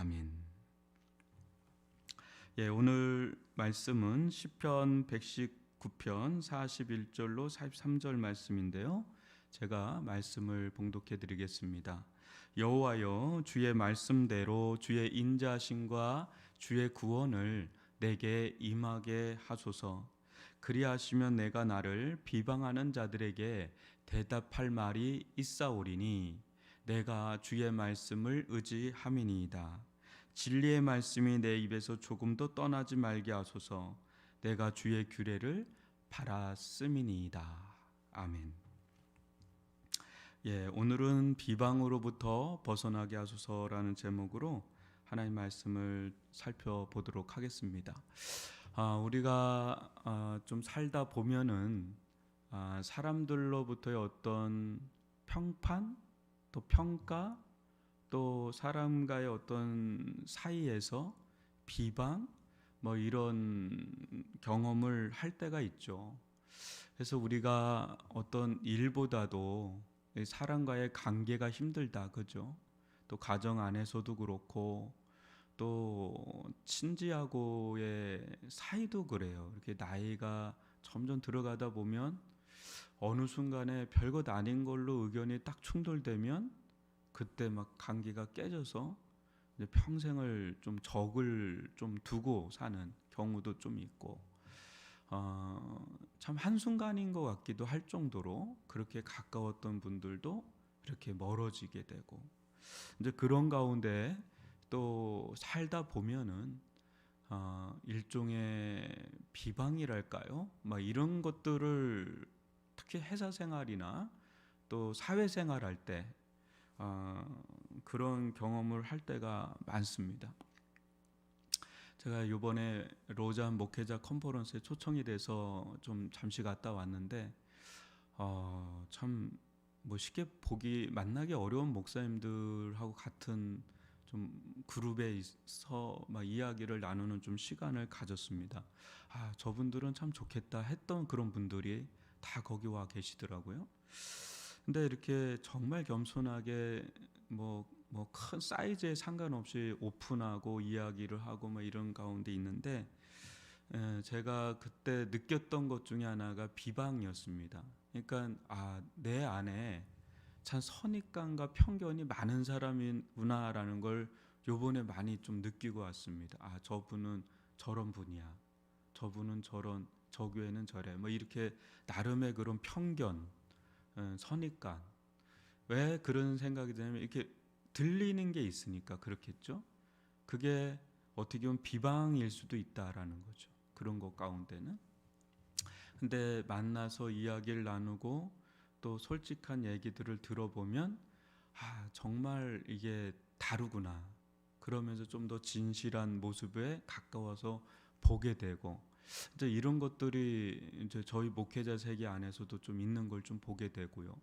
아멘. 예, 오늘 말씀은 시편 119편 41절로 43절 말씀인데요. 제가 말씀을 봉독해 드리겠습니다. 여호와여, 주의 말씀대로 주의 인자심과 주의 구원을 내게 임하게 하소서. 그리하시면 내가 나를 비방하는 자들에게 대답할 말이 있사오리니 내가 주의 말씀을 의지함이니이다. 진리의 말씀이 내 입에서 조금도 떠나지 말게 하소서. 내가 주의 규례를 바랐음이니이다. 아멘. 예, 오늘은 비방으로부터 벗어나게 하소서라는 제목으로 하나님 말씀을 살펴보도록 하겠습니다. 우리가 좀 살다 보면은 사람들로부터의 어떤 평판, 또 평가, 또 사람과의 어떤 사이에서 비방, 뭐 이런 경험을 할 때가 있죠. 그래서 우리가 어떤 일보다도 사람과의 관계가 힘들다, 그죠? 또 가정 안에서도 그렇고 또 친지하고의 사이도 그래요. 이렇게 나이가 점점 들어가다 보면 어느 순간에 별것 아닌 걸로 의견이 딱 충돌되면 그때 막 관계가 깨져서 이제 평생을 좀 적을 좀 두고 사는 경우도 좀 있고, 참 한순간인 것 같기도 할 정도로 그렇게 가까웠던 분들도 이렇게 멀어지게 되고, 이제 그런 가운데 또 살다 보면은 일종의 비방이랄까요? 막 이런 것들을 특히 회사 생활이나 또 사회 생활할 때 그런 경험을 할 때가 많습니다. 제가 이번에 로잔 목회자 컨퍼런스에 초청이 돼서 좀 잠시 갔다 왔는데 참 뭐 쉽게 만나기 어려운 목사님들하고 같은 좀 그룹에 있어 막 이야기를 나누는 좀 시간을 가졌습니다. 저분들은 참 좋겠다 했던 그런 분들이 다 거기 와 계시더라고요. 근데 이렇게 정말 겸손하게 뭐 큰 사이즈에 상관없이 오픈하고 이야기를 하고 뭐 이런 가운데 있는데, 제가 그때 느꼈던 것 중에 하나가 비방이었습니다. 그러니까 내 안에 참 선입관과 편견이 많은 사람이구나라는 걸 요번에 많이 좀 느끼고 왔습니다. 저분은 저런 분이야. 저분은 저 교회는 저래. 뭐 이렇게 나름의 그런 편견, 선입관. 왜 그런 생각이 드냐면 이렇게 들리는 게 있으니까 그렇겠죠. 그게 어떻게 보면 비방일 수도 있다라는 거죠. 그런 것 가운데는. 근데 만나서 이야기를 나누고 또 솔직한 얘기들을 들어보면 정말 이게 다르구나. 그러면서 좀 더 진실한 모습에 가까워서 보게 되고, 이제 이런 것들이 이제 저희 목회자 세계 안에서도 좀 있는 걸 좀 보게 되고요.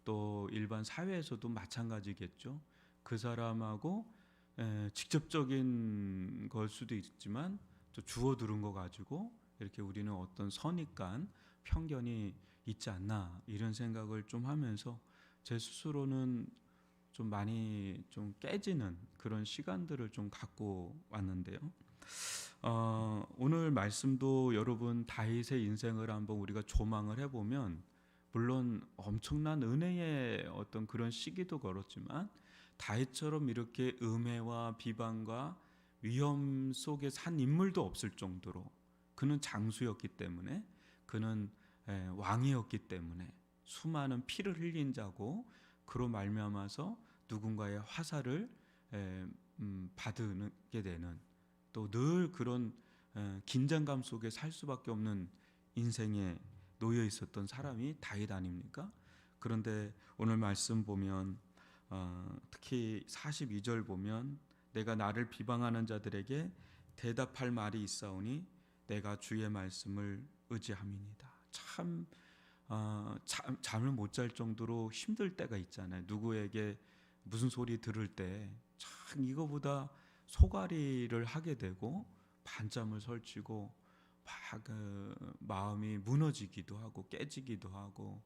또 일반 사회에서도 마찬가지겠죠. 그 사람하고 직접적인 걸 수도 있지만 또 주워 들은 거 가지고 이렇게 우리는 어떤 선입관, 편견이 있지 않나 이런 생각을 좀 하면서 제 스스로는 좀 많이 좀 깨지는 그런 시간들을 좀 갖고 왔는데요. 오늘 말씀도 여러분 다윗의 인생을 한번 우리가 조망을 해보면 물론 엄청난 은혜의 어떤 그런 시기도 걸었지만 다윗처럼 이렇게 음해와 비방과 위험 속에 산 인물도 없을 정도로 그는 장수였기 때문에, 그는 왕이었기 때문에 수많은 피를 흘린 자고, 그로 말미암아서 누군가의 화살을 받게 되는, 또 늘 그런 긴장감 속에 살 수밖에 없는 인생에 놓여 있었던 사람이 다윗 아닙니까? 그런데 오늘 말씀 보면 특히 42절 보면 내가 나를 비방하는 자들에게 대답할 말이 있사오니 내가 주의 말씀을 의지함이니이다. 참 잠을 못 잘 정도로 힘들 때가 있잖아요. 누구에게 무슨 소리 들을 때 참 이거보다 소가리를 하게 되고 반잠을 설치고 막 마음이 무너지기도 하고 깨지기도 하고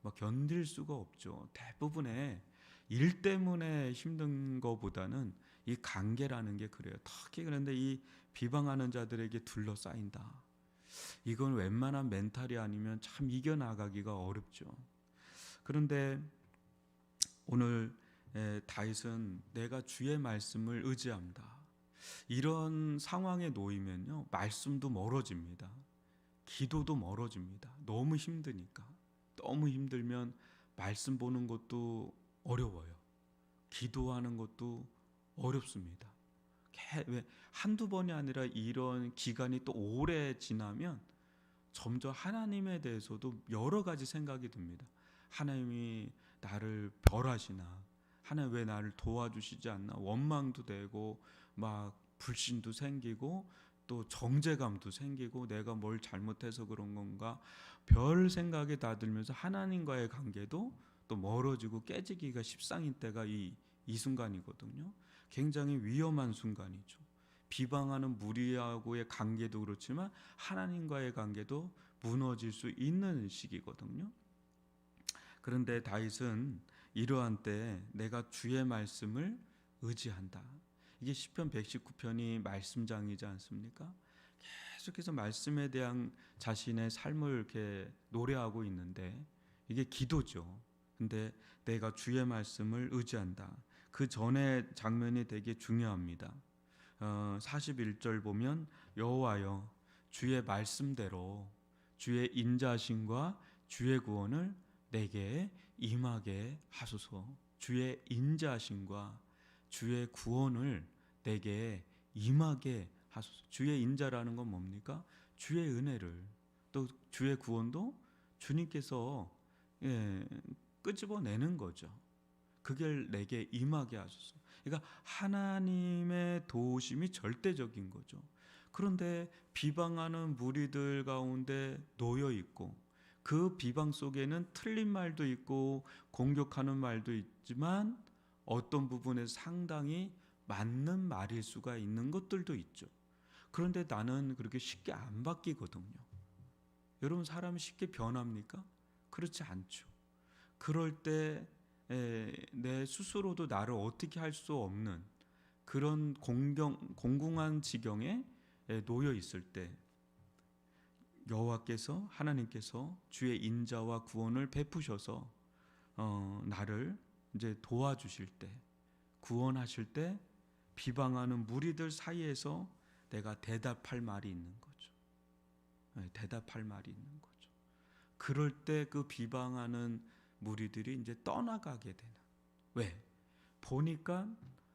막 견딜 수가 없죠. 대부분의 일 때문에 힘든 거보다는 이 관계라는 게 그래요. 특히 그런데 이 비방하는 자들에게 둘러싸인다. 이건 웬만한 멘탈이 아니면 참 이겨나가기가 어렵죠. 그런데 오늘 다윗은 내가 주의 말씀을 의지합니다. 이런 상황에 놓이면요, 말씀도 멀어집니다. 기도도 멀어집니다. 너무 힘드니까. 너무 힘들면 말씀 보는 것도 어려워요. 기도하는 것도 어렵습니다. 왜 한두 번이 아니라 이런 기간이 또 오래 지나면 점점 하나님에 대해서도 여러 가지 생각이 듭니다. 하나님이 나를 벌하시나? 하나님 왜 나를 도와주시지 않나? 원망도 되고 막 불신도 생기고 또 정죄감도 생기고 내가 뭘 잘못해서 그런 건가? 별 생각이 다 들면서 하나님과의 관계도 또 멀어지고 깨지기가 십상인 때가 이 순간이거든요. 굉장히 위험한 순간이죠. 비방하는 무리하고의 관계도 그렇지만 하나님과의 관계도 무너질 수 있는 시기거든요. 그런데 다윗은 이러한 때 내가 주의 말씀을 의지한다. 이게 시편 119편이 말씀장이지 않습니까? 계속해서 말씀에 대한 자신의 삶을 이렇게 노래하고 있는데 이게 기도죠. 근데 내가 주의 말씀을 의지한다. 그 전에 장면이 되게 중요합니다. 41절 보면 여호와여 주의 말씀대로 주의 인자하심과 주의 구원을 내게 임하게 하소서. 주의 인자하심과 주의 구원을 내게 임하게 하소서. 주의 인자라는 건 뭡니까? 주의 은혜를, 또 주의 구원도 주님께서 끄집어내는 거죠. 그걸 내게 임하게 하소서. 그러니까 하나님의 도우심이 절대적인 거죠. 그런데 비방하는 무리들 가운데 놓여 있고 그 비방 속에는 틀린 말도 있고 공격하는 말도 있지만 어떤 부분에 상당히 맞는 말일 수가 있는 것들도 있죠. 그런데 나는 그렇게 쉽게 안 바뀌거든요. 여러분, 사람이 쉽게 변합니까? 그렇지 않죠. 그럴 때 내 스스로도 나를 어떻게 할 수 없는 그런 공공한 지경에 놓여 있을 때 여호와께서, 하나님께서 주의 인자와 구원을 베푸셔서 나를 이제 도와주실 때, 구원하실 때 비방하는 무리들 사이에서 내가 대답할 말이 있는 거죠. 대답할 말이 있는 거죠. 그럴 때 그 비방하는 무리들이 이제 떠나가게 되는. 왜? 보니까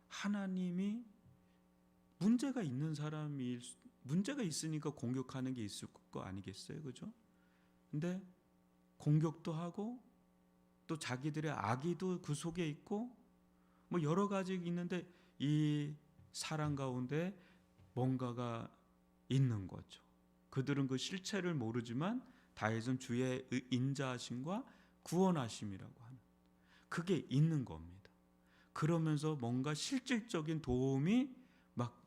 하나님이 문제가 있는 사람이, 문제가 있으니까 공격하는 게 있을 거 아니겠어요, 그죠? 근데 공격도 하고 또 자기들의 악의도 그 속에 있고 뭐 여러 가지 있는데 이 사람 가운데 뭔가가 있는 거죠. 그들은 그 실체를 모르지만 다윗은 주의 인자하심과 구원하심이라고 하는 그게 있는 겁니다. 그러면서 뭔가 실질적인 도움이 막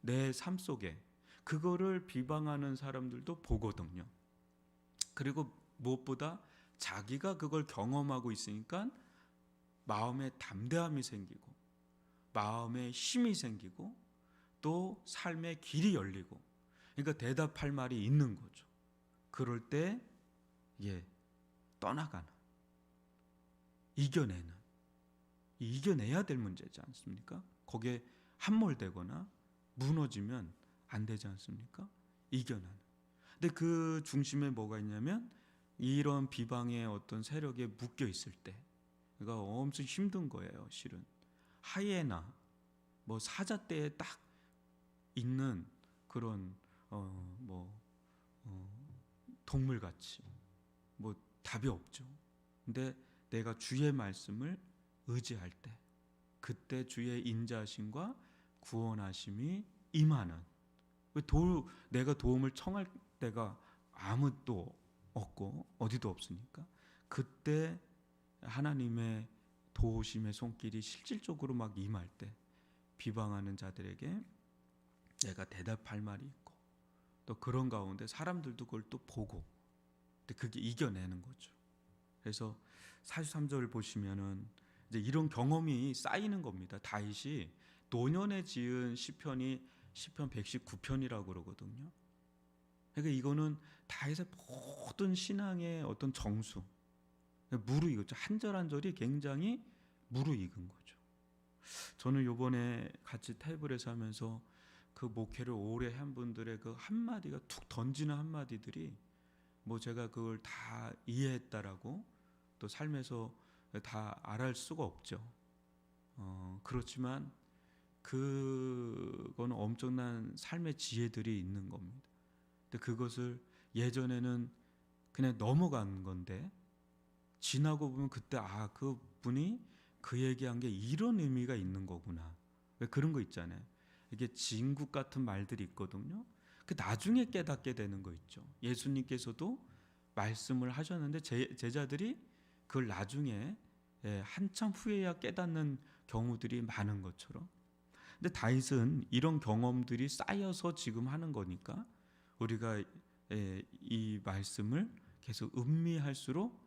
내 삶 속에 그거를 비방하는 사람들도 보거든요. 그리고 무엇보다 자기가 그걸 경험하고 있으니까 마음에 담대함이 생기고 마음에 힘이 생기고 또 삶의 길이 열리고, 그러니까 대답할 말이 있는 거죠. 그럴 때 떠나가는, 이겨내야 될 문제지 않습니까? 거기에 함몰되거나 무너지면 안 되지 않습니까? 이겨나는. 근데 그 중심에 뭐가 있냐면 이런 비방의 어떤 세력에 묶여 있을 때, 그러니까 엄청 힘든 거예요, 실은. 하이에나, 뭐 사자떼에 딱 있는 그런 동물같이 뭐 답이 없죠. 근데 내가 주의 말씀을 의지할 때, 그때 주의 인자하심과 구원하심이 임하는. 내가 도움을 청할 때가 아무도 없고 어디도 없으니까 그때 하나님의 도우심의 손길이 실질적으로 막 임할 때 비방하는 자들에게 내가 대답할 말이 있고, 또 그런 가운데 사람들도 그걸 또 보고, 근데 그게 이겨내는 거죠. 그래서 43절 보시면은 이제 이런 경험이 쌓이는 겁니다. 다윗이 노년에 지은 시편이 시편 119편이라고 그러거든요. 그러니까 이거는 다윗의 모든 신앙의 어떤 정수, 무르익었죠. 한 절 한 절이 굉장히 무르익은 거죠. 저는 요번에 같이 테이블에서 하면서 그 목회를 오래 한 분들의 그 한마디가 툭 던지는 한마디들이 뭐 제가 그걸 다 이해했다라고 또 삶에서 다 알할 수가 없죠. 그렇지만 그거는 엄청난 삶의 지혜들이 있는 겁니다. 근데 그것을 예전에는 그냥 넘어간 건데 지나고 보면 그때 그분이 그 얘기한 게 이런 의미가 있는 거구나. 왜 그런 거 있잖아요. 이게 진국 같은 말들이 있거든요. 그 나중에 깨닫게 되는 거 있죠. 예수님께서도 말씀을 하셨는데 제자들이 그걸 나중에 한참 후에야 깨닫는 경우들이 많은 것처럼. 근데 다윗은 이런 경험들이 쌓여서 지금 하는 거니까 우리가 이 말씀을 계속 음미할수록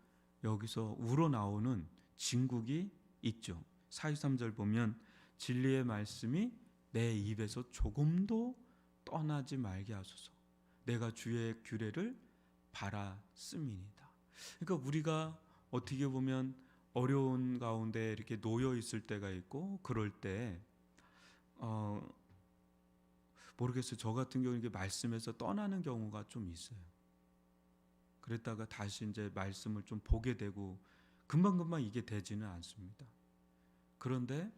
여기서 우러나오는 진국이 있죠. 43절 보면 진리의 말씀이 내 입에서 조금도 떠나지 말게 하소서. 내가 주의 규례를 바랐음이니이다. 그러니까 우리가 어떻게 보면 어려운 가운데 이렇게 놓여 있을 때가 있고 그럴 때 모르겠어요. 저 같은 경우는 이게 말씀에서 떠나는 경우가 좀 있어요. 그랬다가 다시 이제 말씀을 좀 보게 되고 금방금방 이게 되지는 않습니다. 그런데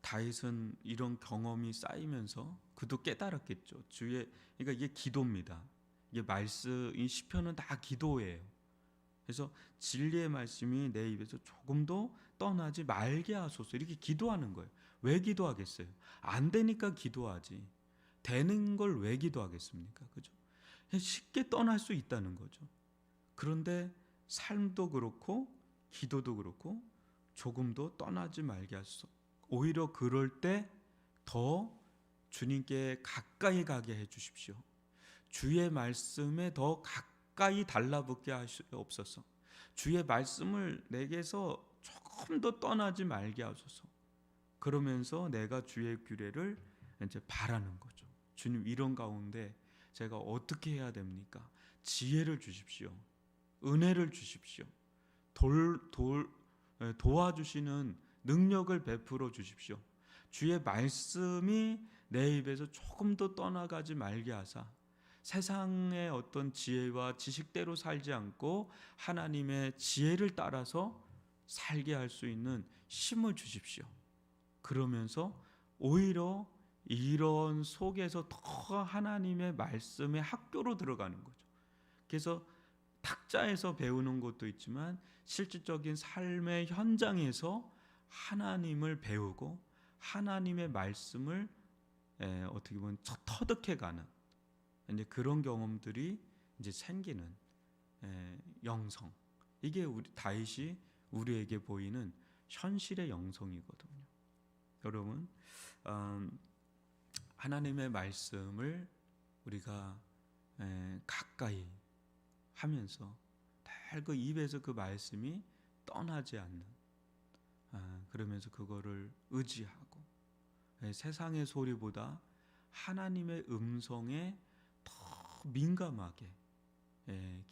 다윗은 이런 경험이 쌓이면서 그도 깨달았겠죠. 그러니까 이게 기도입니다. 이게 이 시편은 다 기도예요. 그래서 진리의 말씀이 내 입에서 조금도 떠나지 말게 하소서 이렇게 기도하는 거예요. 왜 기도하겠어요? 안 되니까 기도하지. 되는 걸 왜 기도하겠습니까? 그죠? 쉽게 떠날 수 있다는 거죠. 그런데 삶도 그렇고 기도도 그렇고 조금도 떠나지 말게 하소서. 오히려 그럴 때 더 주님께 가까이 가게 해 주십시오. 주의 말씀에 더 가까이 달라붙게 하시옵소서. 주의 말씀을 내게서 조금 더 떠나지 말게 하소서. 그러면서 내가 주의 규례를 이제 바라는 거죠. 주님, 이런 가운데 제가 어떻게 해야 됩니까? 지혜를 주십시오. 은혜를 주십시오. 도와주시는 능력을 베풀어 주십시오. 주의 말씀이 내 입에서 조금 더 떠나가지 말게 하사 세상의 어떤 지혜와 지식대로 살지 않고 하나님의 지혜를 따라서 살게 할 수 있는 힘을 주십시오. 그러면서 오히려 이런 속에서 더 하나님의 말씀의 학교로 들어가는 거죠. 그래서 탁자에서 배우는 것도 있지만 실질적인 삶의 현장에서 하나님을 배우고 하나님의 말씀을 어떻게 보면 터득해가는 이제 그런 경험들이 이제 생기는 영성. 이게 다윗이 우리에게 보이는 현실의 영성이거든요. 여러분, 하나님의 말씀을 우리가 가까이 하면서 늘 그 입에서 그 말씀이 떠나지 않는, 그러면서 그거를 의지하고 세상의 소리보다 하나님의 음성에 더 민감하게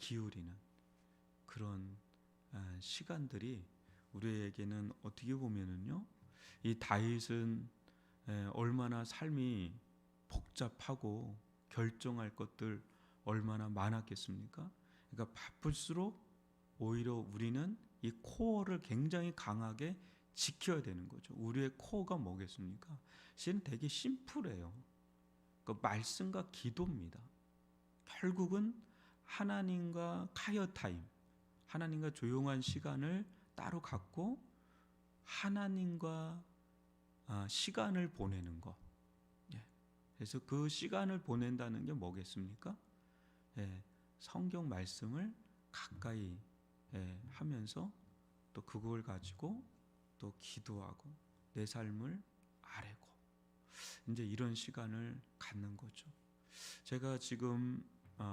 기울이는 그런 시간들이 우리에게는 어떻게 보면은요, 이 다윗은 얼마나 삶이 복잡하고 결정할 것들 얼마나 많았겠습니까? 그러니까 바쁠수록 오히려 우리는 이 코어를 굉장히 강하게 지켜야 되는 거죠. 우리의 코어가 뭐겠습니까? 실은 되게 심플해요. 그 말씀과 기도입니다. 결국은 하나님과 카이어 타임, 하나님과 조용한 시간을 따로 갖고 하나님과 시간을 보내는 것. 그래서 그 시간을 보낸다는 게 뭐겠습니까? 성경 말씀을 가까이 하면서 또 그걸 가지고 또 기도하고 내 삶을 아뢰고 이제 이런 시간을 갖는 거죠. 제가 지금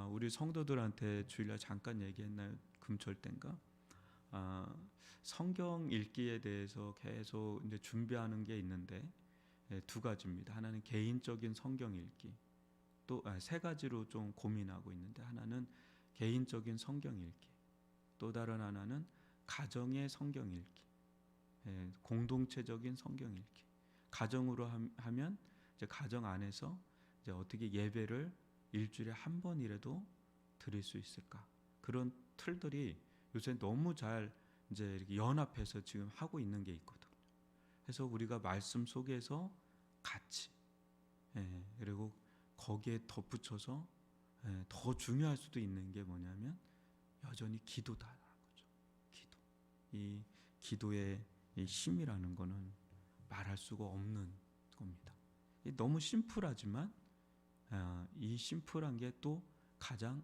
우리 성도들한테 주일날 잠깐 얘기했나요? 금철 때인가? 성경 읽기에 대해서 계속 이제 준비하는 게 있는데 두 가지입니다. 하나는 개인적인 성경 읽기, 또 세 가지로 좀 고민하고 있는데 하나는 개인적인 성경 읽기, 또 다른 하나는 가정의 성경 읽기, 공동체적인 성경 읽기. 가정으로 하면 이제 가정 안에서 이제 어떻게 예배를 일주일에 한 번이라도 드릴 수 있을까? 그런 틀들이 요새 너무 잘 이제 이렇게 연합해서 지금 하고 있는 게 있거든요. 그래서 우리가 말씀 속에서 같이, 그리고 거기에 덧붙여서 더 중요할 수도 있는 게 뭐냐면 여전히 기도다라는 거죠. 기도. 이 기도의 이 힘이라는 거는 말할 수가 없는 겁니다. 너무 심플하지만 이 심플한 게 또 가장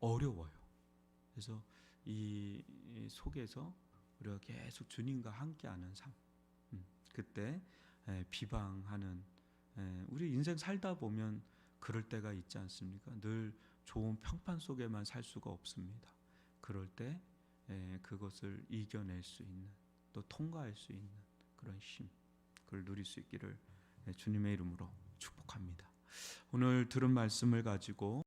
어려워요. 그래서 이 속에서 우리가 계속 주님과 함께하는 삶, 그때 비방하는, 우리 인생 살다 보면 그럴 때가 있지 않습니까? 늘 좋은 평판 속에만 살 수가 없습니다. 그럴 때 그것을 이겨낼 수 있는, 또 통과할 수 있는 그런 힘, 그걸 누릴 수 있기를 주님의 이름으로 축복합니다. 오늘 들은 말씀을 가지고